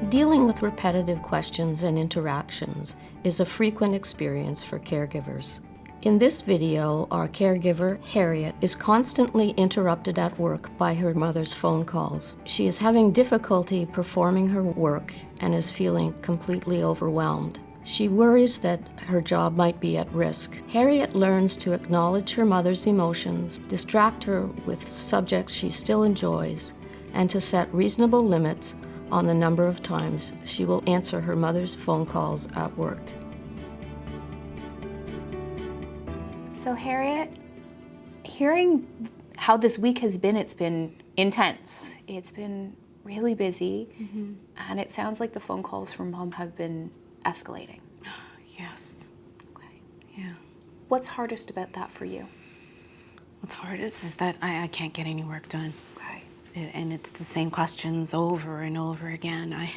Dealing with repetitive questions and interactions is a frequent experience for caregivers. In this video, our caregiver, Harriet, is constantly interrupted at work by her mother's phone calls. She is having difficulty performing her work and is feeling completely overwhelmed. She worries that her job might be at risk. Harriet learns to acknowledge her mother's emotions, distract her with subjects she still enjoys, and to set reasonable limits on the number of times she will answer her mother's phone calls at work. So Harriet, hearing how this week has been, it's been intense. It's been really busy, and it sounds like the phone calls from Mom have been escalating. Yes. Okay. Yeah. What's hardest about that for you? What's hardest is that I can't get any work done. Okay. And it's the same questions over and over again.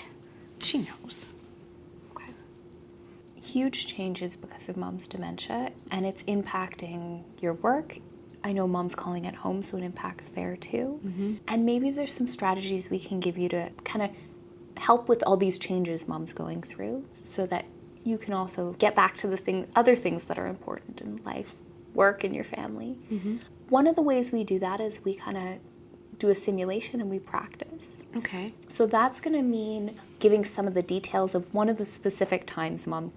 She knows. Okay. Huge changes because of Mom's dementia, and it's impacting your work. I know Mom's calling at home, so it impacts there too. And maybe there's some strategies we can give you to kind of help with all these changes Mom's going through, so that you can also get back to the other things that are important in life, work and your family. One of the ways we do that is we kind of do a simulation and we practice. Okay. So that's going to mean giving some of the details of one of the specific times Mom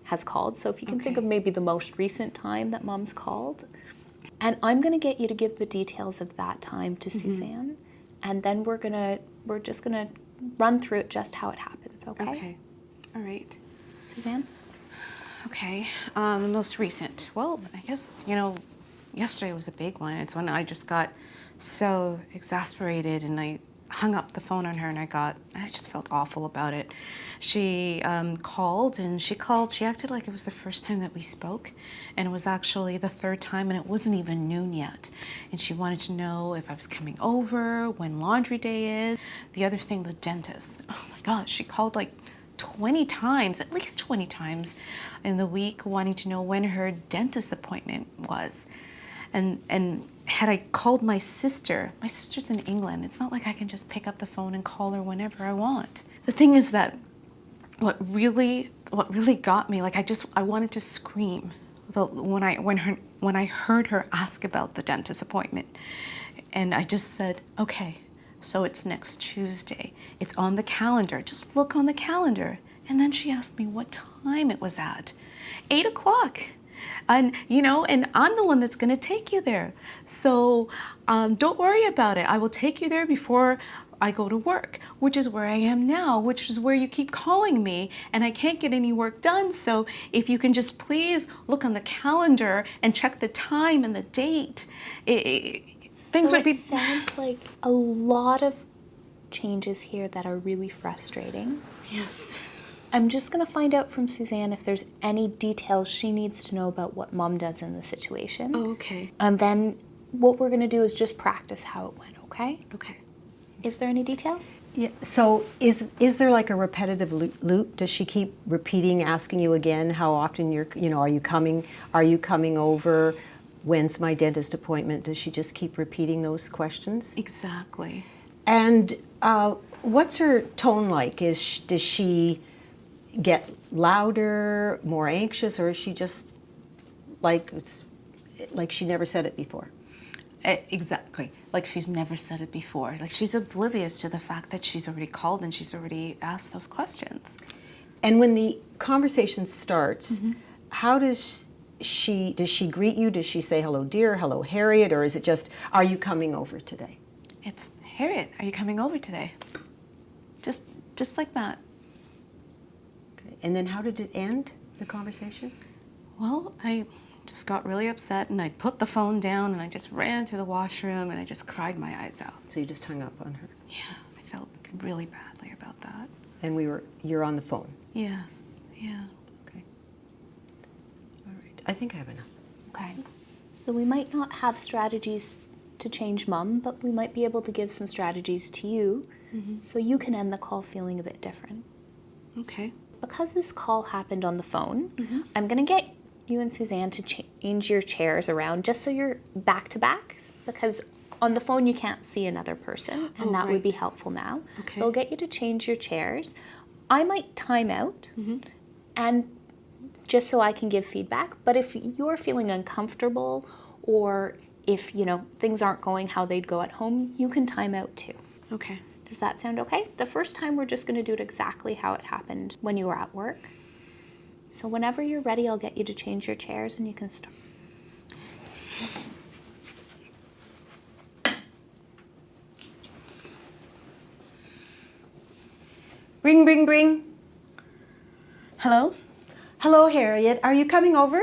has called. So if you can think of maybe the most recent time that Mom's called. And I'm going to get you to give the details of that time to Suzanne. And then we're just going to run through it just how it happens, okay? Okay. All right. Suzanne? Okay. The most recent. Well, I guess, yesterday was a big one. It's when I just got so exasperated and I hung up the phone on her and I just felt awful about it. She called and she acted like it was the first time that we spoke, and it was actually the third time, and it wasn't even noon yet. And she wanted to know if I was coming over, when laundry day is. The other thing, the dentist. Oh my gosh, she called like 20 times, at least 20 times in the week, wanting to know when her dentist appointment was. And had I called my sister's in England, it's not like I can just pick up the phone and call her whenever I want. The thing is that what really got me, like I wanted to scream when I heard her ask about the dentist appointment. And I just said, okay, so it's next Tuesday. It's on the calendar. Just look on the calendar. And then she asked me what time it was at. 8 o'clock. And, and I'm the one that's going to take you there. So don't worry about it. I will take you there before I go to work, which is where I am now, which is where you keep calling me, and I can't get any work done. So if you can just please look on the calendar and check the time and the date, things would be... It sounds like a lot of changes here that are really frustrating. Yes. I'm just going to find out from Suzanne if there's any details she needs to know about what Mom does in the situation. Oh, okay. And then what we're going to do is just practice how it went, okay? Okay. Is there any details? Yeah. So is there like a repetitive loop? Does she keep repeating, asking you again how often are you coming over? When's my dentist appointment? Does she just keep repeating those questions? Exactly. And what's her tone like? Does she get louder, more anxious, or is she just like she never said it before? Exactly. Like she's never said it before. Like she's oblivious to the fact that she's already called and she's already asked those questions. And when the conversation starts, how does she greet you? Does she say, hello, dear, hello, Harriet, or is it just, are you coming over today? It's, Harriet, are you coming over today? Just like that. Okay. And then how did it end, the conversation? Well, I just got really upset and I put the phone down and I just ran to the washroom and I just cried my eyes out. So you just hung up on her? Yeah, I felt really badly about that. And you're on the phone? Yes, yeah. Okay. All right. I think I have enough. Okay. So we might not have strategies to change Mom, but we might be able to give some strategies to you so you can end the call feeling a bit different. Okay. Because this call happened on the phone, I'm going to get you and Suzanne to change your chairs around just so you're back to back, because on the phone you can't see another person, and that would be helpful now. Okay. So I'll get you to change your chairs. I might time out and just so I can give feedback. But if you're feeling uncomfortable or if, things aren't going how they'd go at home, you can time out too. Okay. Does that sound okay? The first time we're just going to do it exactly how it happened when you were at work. So whenever you're ready, I'll get you to change your chairs and you can start. Ring, ring, ring. Hello? Hello, Harriet. Are you coming over?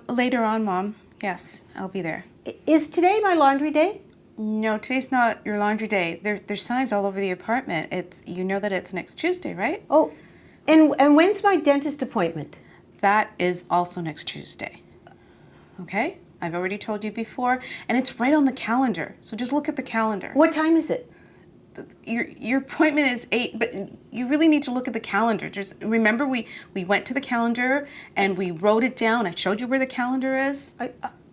Later on, Mom. Yes, I'll be there. Is today my laundry day? No, today's not your laundry day. There's signs all over the apartment. You know that it's next Tuesday, right? Oh, and when's my dentist appointment? That is also next Tuesday. Okay? I've already told you before, and it's right on the calendar. So just look at the calendar. What time is it? Your appointment is 8, but you really need to look at the calendar. Just remember we went to the calendar and we wrote it down. I showed you where the calendar is.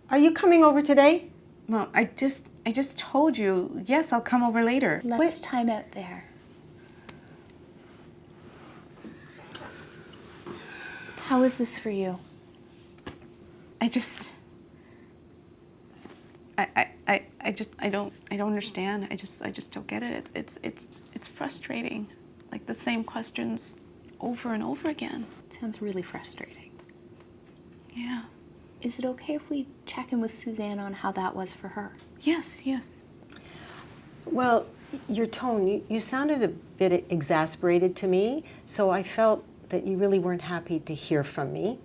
Are you coming over today? Mom, I just told you, yes, I'll come over later. Let's time out there. How is this for you? I don't understand. I just don't get it. It's frustrating. Like the same questions over and over again. Sounds really frustrating. Yeah. Is it okay if we check in with Suzanne on how that was for her? Yes. Well, your tone, you sounded a bit exasperated to me, so I felt that you really weren't happy to hear from me,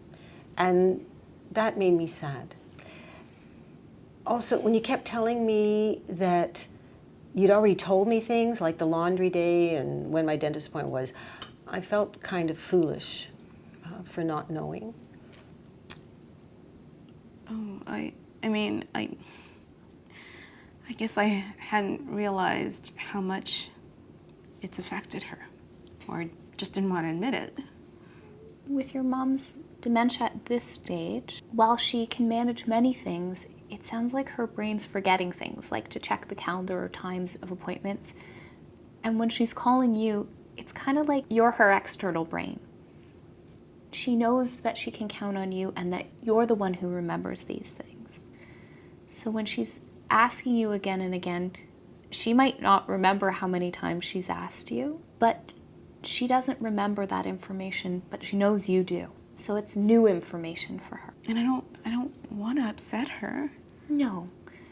and that made me sad. Also, when you kept telling me that you'd already told me things like the laundry day and when my dentist appointment was, I felt kind of foolish for not knowing. Oh, I guess I hadn't realized how much it's affected her, or just didn't want to admit it. With your mom's dementia at this stage, while she can manage many things, it sounds like her brain's forgetting things, like to check the calendar or times of appointments. And when she's calling you, it's kind of like you're her external brain. She knows that she can count on you and that you're the one who remembers these things. So when she's asking you again and again, she might not remember how many times she's asked you, but she doesn't remember that information, but she knows you do. So it's new information for her. And I don't want to upset her. No.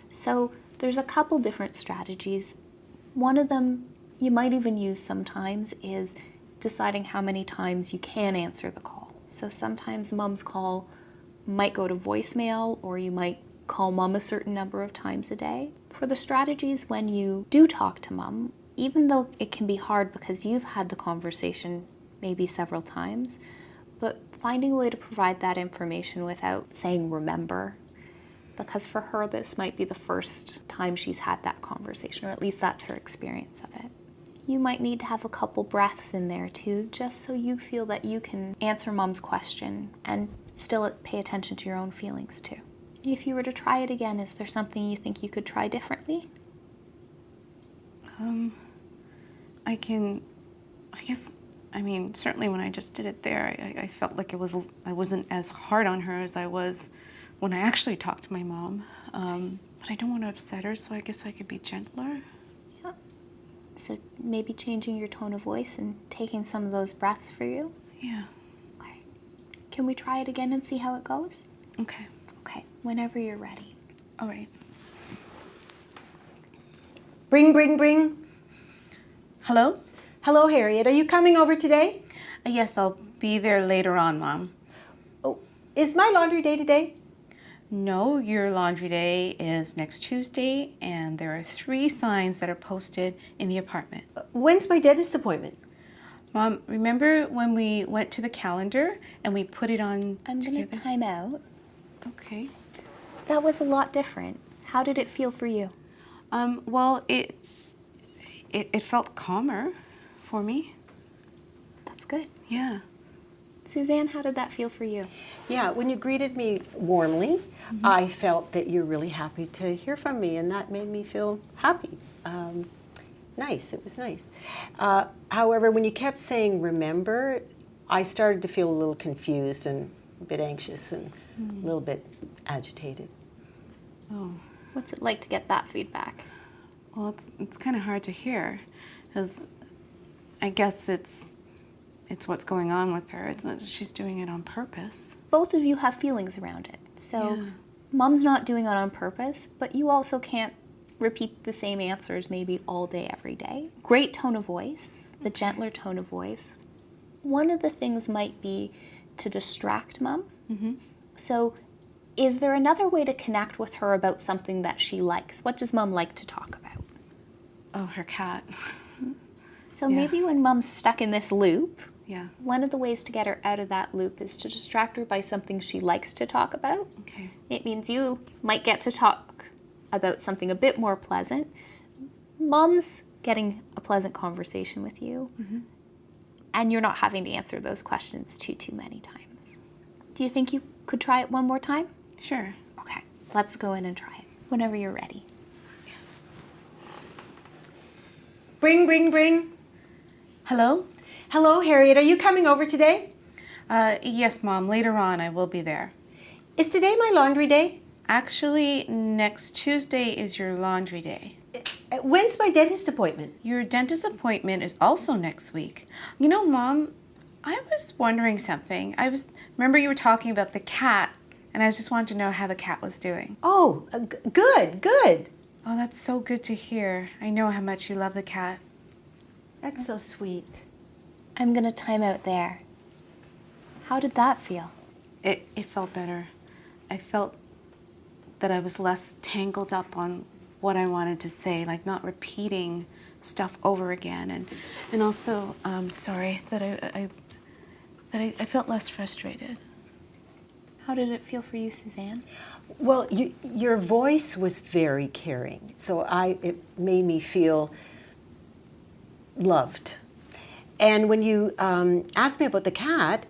So there's a couple different strategies. One of them you might even use sometimes is deciding how many times you can answer the call. So sometimes mom's call might go to voicemail, or you might call mom a certain number of times a day. For the strategies when you do talk to mom, even though it can be hard because you've had the conversation maybe several times, but finding a way to provide that information without saying remember, because for her this might be the first time she's had that conversation, or at least that's her experience of it. You might need to have a couple breaths in there too, just so you feel that you can answer mom's question and still pay attention to your own feelings too. If you were to try it again, is there something you think you could try differently? Certainly when I just did it there, I felt like I wasn't as hard on her as I was when I actually talked to my mom. But I don't want to upset her, so I guess I could be gentler. Yeah. So maybe changing your tone of voice and taking some of those breaths for you? Yeah. Okay. Can we try it again and see how it goes? Okay. Okay, whenever you're ready. All right. Bring, bring, bring. Hello? Hello, Harriet. Are you coming over today? Yes, I'll be there later on, Mom. Oh, is my laundry day today? No, your laundry day is next Tuesday, and there are 3 signs that are posted in the apartment. When's my dentist appointment? Mom, remember when we went to the calendar and we put it on I'm together? going to time out. Okay. That was a lot different. How did it feel for you? Well, it felt calmer for me. That's good. Yeah. Suzanne, how did that feel for you? Yeah, when you greeted me warmly, I felt that you're really happy to hear from me, and that made me feel happy. nice. It was nice. However, when you kept saying remember, I started to feel a little confused and a bit anxious and a little bit agitated. Oh, What's it like to get that feedback? well, it's kind of hard to hear, because I guess it's what's going on with her. It's not she's doing it on purpose. Both of you have feelings around it. So Yeah. mom's not doing it on purpose, but you also can't repeat the same answers maybe all day, every day. Great tone of voice, the gentler tone of voice. One of the things might be to distract mom. So is there another way to connect with her about something that she likes? What does mom like to talk about? Oh, her cat. So Yeah. maybe when mom's stuck in this loop, Yeah. one of the ways to get her out of that loop is to distract her by something she likes to talk about. Okay. It means you might get to talk about something a bit more pleasant. Mom's getting a pleasant conversation with you, and you're not having to answer those questions too many times. Do you think you could try it one more time? Sure. Okay, let's go in and try it whenever you're ready. Bring. Hello? Hello, Harriet. Are you coming over today? Yes, Mom. Later on, I will be there. Is today my laundry day? Actually, next Tuesday is your laundry day. When's my dentist appointment? Your dentist appointment is also next week. You know, Mom, I was wondering something. Remember you were talking about the cat, and I just wanted to know how the cat was doing. Oh, good. Oh, that's so good to hear. I know how much you love the cat. That's so sweet. I'm gonna time out there. How did that feel? It felt better. I felt that I was less tangled up on what I wanted to say, like not repeating stuff over again, and also sorry that I felt less frustrated. How did it feel for you, Suzanne? Well, your voice was very caring, so it made me feel loved. And when you asked me about the cat,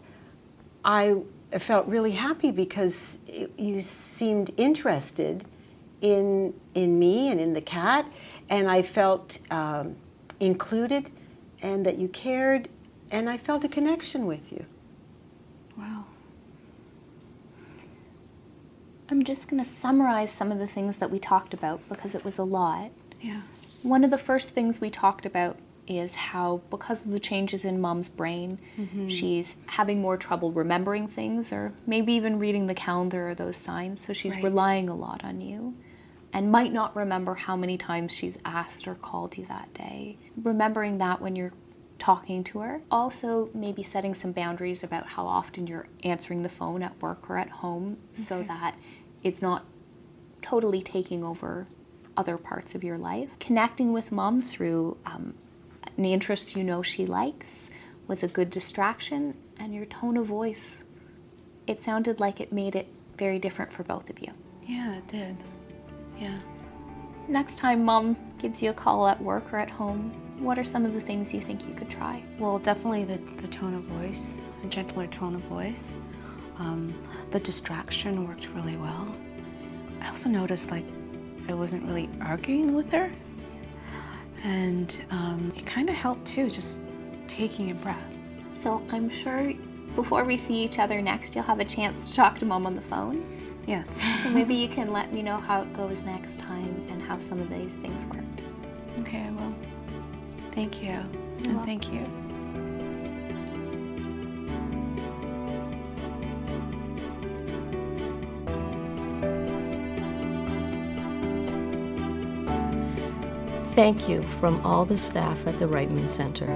I felt really happy because you seemed interested in me and in the cat, and I felt included and that you cared, and I felt a connection with you. Wow. I'm just gonna summarize some of the things that we talked about because it was a lot. Yeah. One of the first things we talked about is how, because of the changes in mom's brain, she's having more trouble remembering things or maybe even reading the calendar or those signs, so she's Right. relying a lot on you and might not remember how many times she's asked or called you that day. Remembering that when you're talking to her. Also, maybe setting some boundaries about how often you're answering the phone at work or at home so that it's not totally taking over other parts of your life. Connecting with mom through an interest you know she likes was a good distraction, and your tone of voice, it sounded like it made it very different for both of you. Yeah, it did. Yeah. Next time mom gives you a call at work or at home, what are some of the things you think you could try? Well, definitely the tone of voice, a gentler tone of voice. The distraction worked really well. I also noticed like I wasn't really arguing with her. And it kind of helped too, just taking a breath. So I'm sure before we see each other next, you'll have a chance to talk to mom on the phone. Yes. So maybe you can let me know how it goes next time and how some of these things worked. Okay, I will. Thank you. And welcome. thank you. Thank you from all the staff at the Reitman Center.